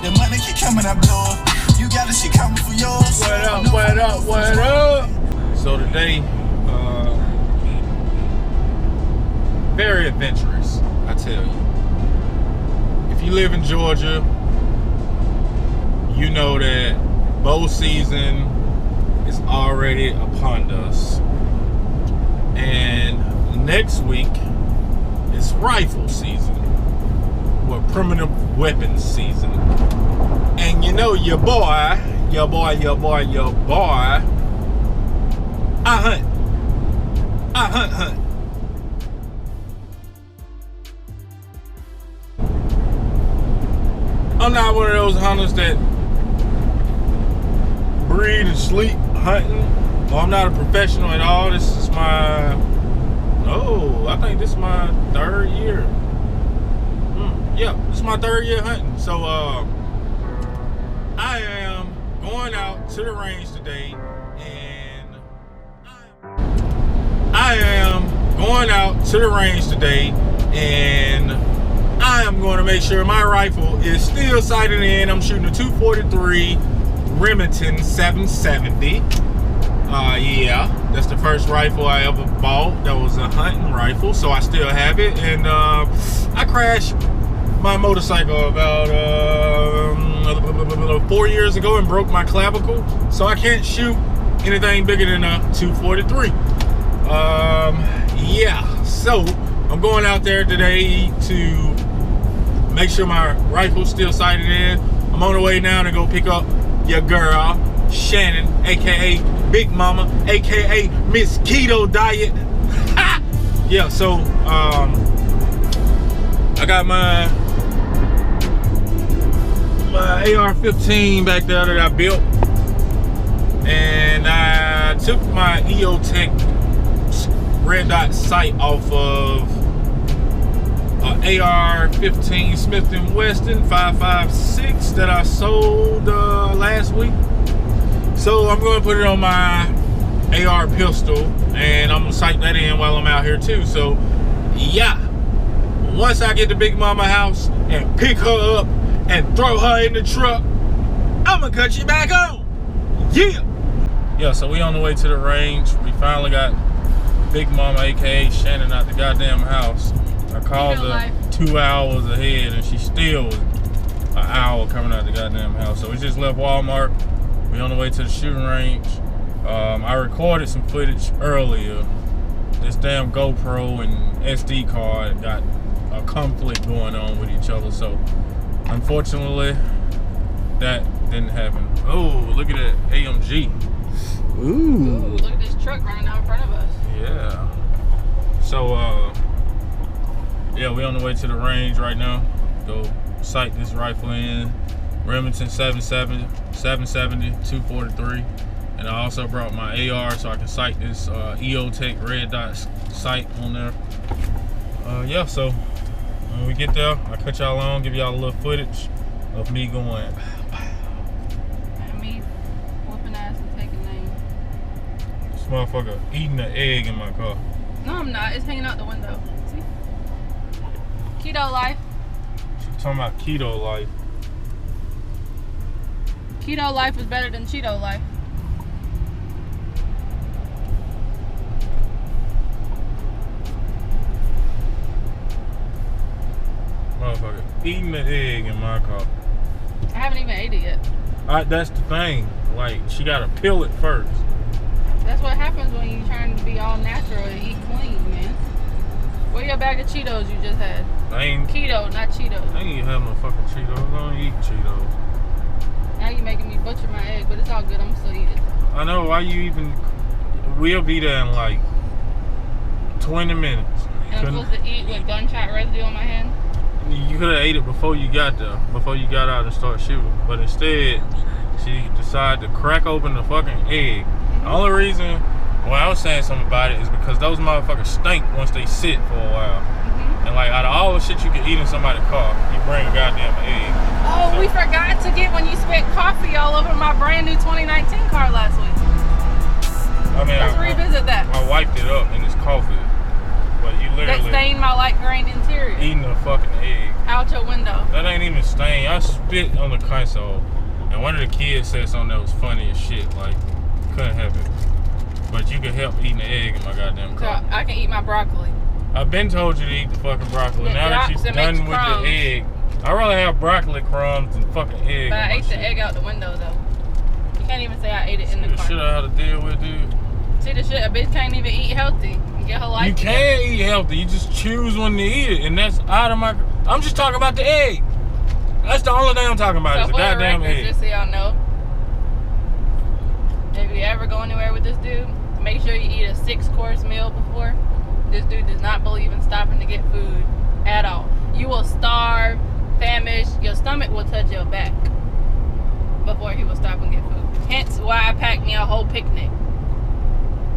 The money keep coming, I blow it. You got it, she coming for yours. What up? So today, very adventurous, I tell you. If you live in Georgia, you know that bow season is already upon us. And next week is rifle season, or primitive weapons season. And you know your boy, I hunt. I'm not one of those hunters that breathe and sleep hunting. Well, I'm not a professional at all. I think this is my third year. Yeah, this is my third year hunting. So, I am going out to the range today, and I am going to make sure my rifle is still sighted in. I'm shooting a 243 Remington 770. Yeah, that's the first rifle I ever bought. That was a hunting rifle, so I still have it. And I crashed my motorcycle about 4 years ago and broke my clavicle, so I can't shoot anything bigger than a 243. Yeah, so I'm going out there today to make sure my rifle's still sighted in. I'm on the way now to go pick up your girl, Shannon, aka Big Mama, aka Miss Keto Diet. Yeah, so I got my AR-15 back there that I built, and I took my EOTech red dot sight off of AR-15 Smith & Wesson 5.56 that I sold last week. So I'm going to put it on my AR pistol, and I'm going to sight that in while I'm out here too. So yeah, once I get to Big Mama house and pick her up and throw her in the truck, I'm going to cut you back on. Yeah, so we on the way to the range. We finally got Big Mama, aka Shannon, out the goddamn house. I called her 2 hours ahead, and she still was an hour coming out the goddamn house. So we just left Walmart. We on the way to the shooting range. I recorded some footage earlier. This damn GoPro and SD card got a conflict going on with each other. So unfortunately, that didn't happen. Oh, look at that AMG. Ooh, look at this truck running out in front of us. Yeah. So, yeah, we on the way to the range right now. Go sight this rifle in. Remington 770, 243. And I also brought my AR so I can sight this EOTech red dot sight on there. Yeah, so when we get there, I'll cut y'all on, give y'all a little footage of me going. And me whooping ass and taking names. This motherfucker eating an egg in my car. No, I'm not. It's hanging out the window. See? Keto life. She's talking about keto life. Keto life is better than Cheeto life. Motherfucker eating the egg in my car. I haven't even ate it yet. That's the thing. Like, she gotta peel it first. That's what happens when you're trying to be all natural and eat clean, man. Where your bag of Cheetos you just had? I ain't Keto, not Cheetos. I ain't have no fucking Cheetos. I don't eat Cheetos. Now you're making me butcher my egg, but it's all good. I'm still eat it. I know. Why you even? We'll be there in like 20 minutes. And I'm supposed to eat with gunshot residue on my hand? You could have ate it before you got there, before you got out and start shooting. But instead, she decided to crack open the fucking egg. The only reason why I was saying something about it is because those motherfuckers stink once they sit for a while. And like, out of all the shit you can eat in somebody's car, you bring a goddamn egg. Oh, so we forgot to get when you spit coffee all over my brand new 2019 car last week. I mean, let's revisit that. I wiped it up and it's coffee, but you That literally stained my light grain interior. eating a fucking egg. Out your window. That ain't even stained. I spit on the console. And one of the kids said something that was funny as shit. Like, couldn't help it. But you can help eating the egg in my goddamn So car. I can eat my broccoli. I've been told you to eat the fucking broccoli. The Now that drops, you're it makes done with crumbs. the egg, I'd rather have broccoli crumbs than fucking egg. But on I my ate the shit. egg out the window though. You can't even say I ate it in the The car. shit I had to deal with, dude. See the shit, a bitch can't even eat healthy. Get her life You together. can eat healthy. You just choose when to eat it, and that's out of my. I'm just talking about the egg. That's the only thing I'm talking about. So is the for the goddamn record, egg. just so y'all know, if you ever go anywhere with this dude, make sure you eat a 6-course meal before. This dude does not believe in stopping to get food at all. You will starve, famish, your stomach will touch your back before he will stop and get food. Hence why I packed me a whole picnic.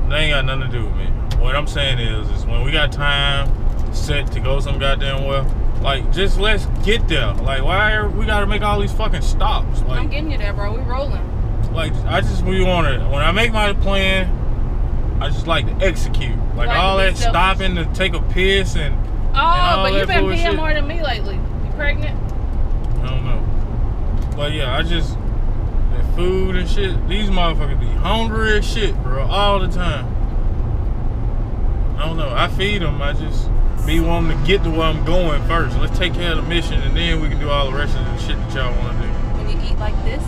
They ain't got nothing to do with me. What I'm saying is when we got time set to go some goddamn well, like, just let's get there. Like, why we gotta make all these fucking stops? I'm Like, getting you there, bro. We rolling. we want to. When I make my plan, I just like to execute. Like Like all to be that selfish. stopping to take a piss and Oh, all but you've that been bullshit. peeing more than me lately. You pregnant? I don't know. But yeah, that food and shit, these motherfuckers be hungry as shit, bro, all the time. I don't know. I feed them. I just be wanting to get to where I'm going first. Let's take care of the mission, and then we can do all the rest of the shit that y'all want to do. When you eat like this,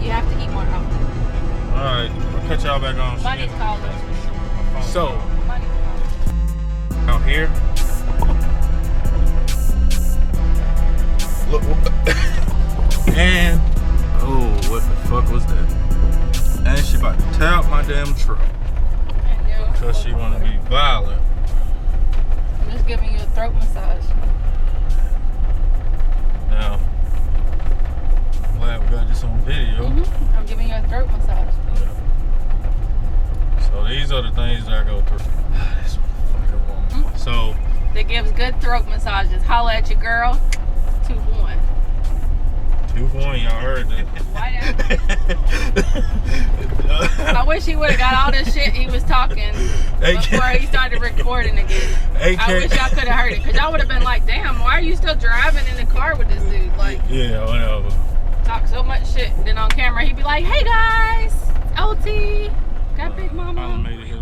you have to eat more often. All right, I'll catch y'all back on. Money's calling. So, Money's calling. out here. Look. And, oh, what the fuck was that? And she about to tear out my damn truck. And you- Because she want to be violent. I'm just giving you a throat massage. Now, I'm glad we got this on video. I'm giving you a throat massage. Yeah. So these are the things that I go through. This fucking woman. So, That gives good throat massages. Holla at your girl. 2 for 1. 2 for 1, y'all heard that. Why I wish he would have got all this shit he was talking before he started recording again. I wish y'all could have heard it. Because y'all would have been like, damn, why are you still driving in the car with this dude? Like, Yeah, whatever. talk so much shit. Then on camera, he'd be like, hey guys, LT, got Big Finally Mama. made it here.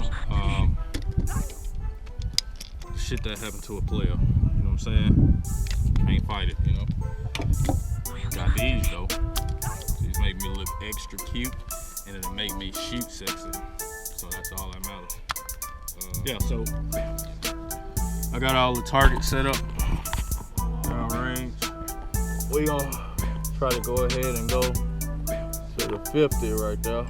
Shit that happened to a player. You know what I'm saying? Can't fight it, you know. Got these though. These make me look extra cute, and it'll make me shoot sexy. So that's all that matters. Yeah, so I got all the targets set up. Down range. We gonna try to go ahead and go to the 50 right there.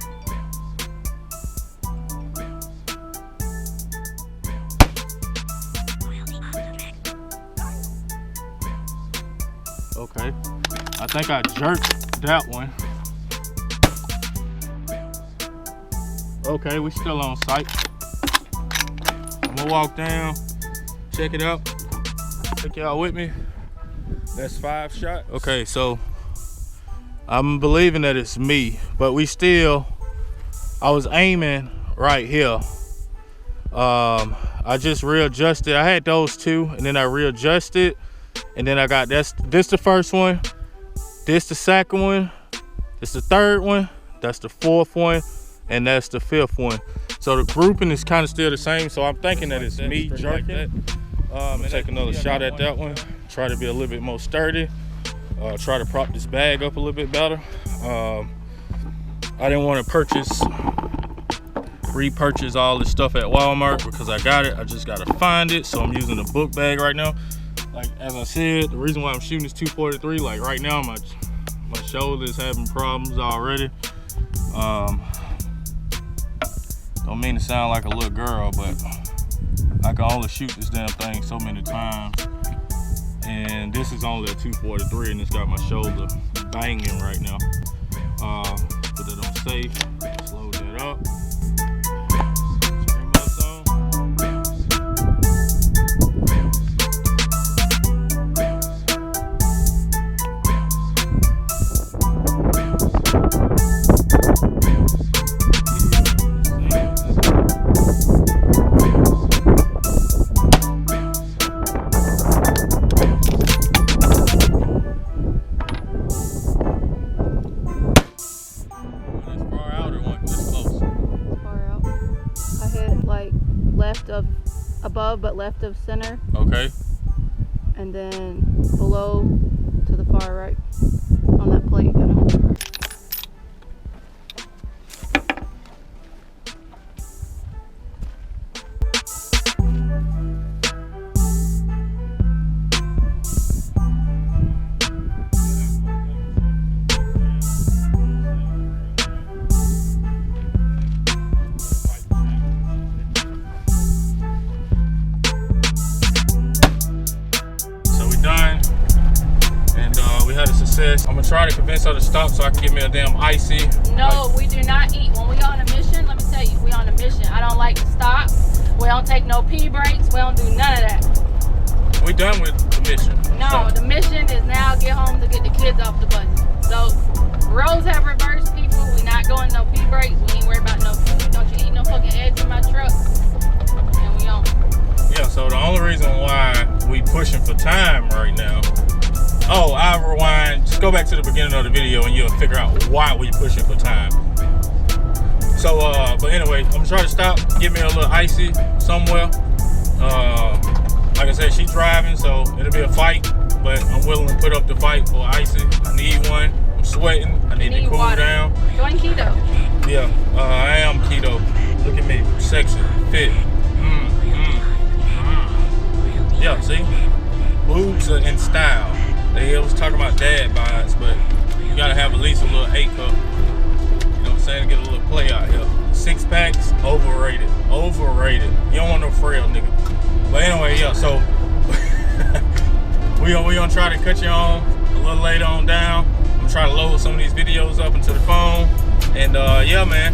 Okay, I think I jerked that one. Okay, we still on site. I'm gonna walk down, check it out. Take y'all with me. That's 5 shots. Okay, so I'm believing that it's me, but I was aiming right here. I just readjusted. I had those 2, and then I readjusted. And then I got this the first one, this the second one, this the third one, that's the 4th one, and that's the 5th one. So the grouping is kind of still the same, so I'm thinking that it's me jerking. I'm gonna take another shot at that one, try to be a little bit more sturdy, try to prop this bag up a little bit better. I didn't want to repurchase all this stuff at Walmart because I got it, I just gotta find it, so I'm using the book bag right now. Like, as I said, the reason why I'm shooting this 243, like right now my shoulder is having problems already. Don't mean to sound like a little girl, but I can only shoot this damn thing so many times. And this is only a 243 and it's got my shoulder banging right now. Put that on safe, slow that up. Turn my song. above but left of center, Okay. and then below to the far right on that plate. You gotta hold it right. I'm gonna try to convince her to stop so I can get me a damn icy. No, we do not eat. When we on a mission, let me tell you, we on a mission. I don't like to stop. We don't take no pee breaks. We don't do none of that. We done with the mission. No, so. The mission is now get home to get the kids off the bus. So roads have reversed, people. We not going no pee breaks. We ain't worried about no food. Don't you eat no fucking eggs in my truck. And we on. Yeah, so the only reason why we pushing for time right now. Oh, I'll rewind. Just go back to the beginning of the video and you'll figure out why we pushing for time. So, but anyway, I'm gonna try to stop, get me a little icy somewhere. Like I said, she's driving, so it'll be a fight, but I'm willing to put up the fight for icy. I need one. I'm sweating. I need to cool water. down. Join keto. Yeah, I am keto. Look at me, sexy, fit. Yeah, see? Boobs are in style. They was talking about dad bods, but you gotta have at least a little A cup. You know what I'm saying? Get a little play out here. 6 packs, overrated. Overrated. You don't want no frail nigga. But anyway, yeah, so we gonna try to cut you on a little later on down. I'm gonna try to load some of these videos up into the phone. And yeah, man.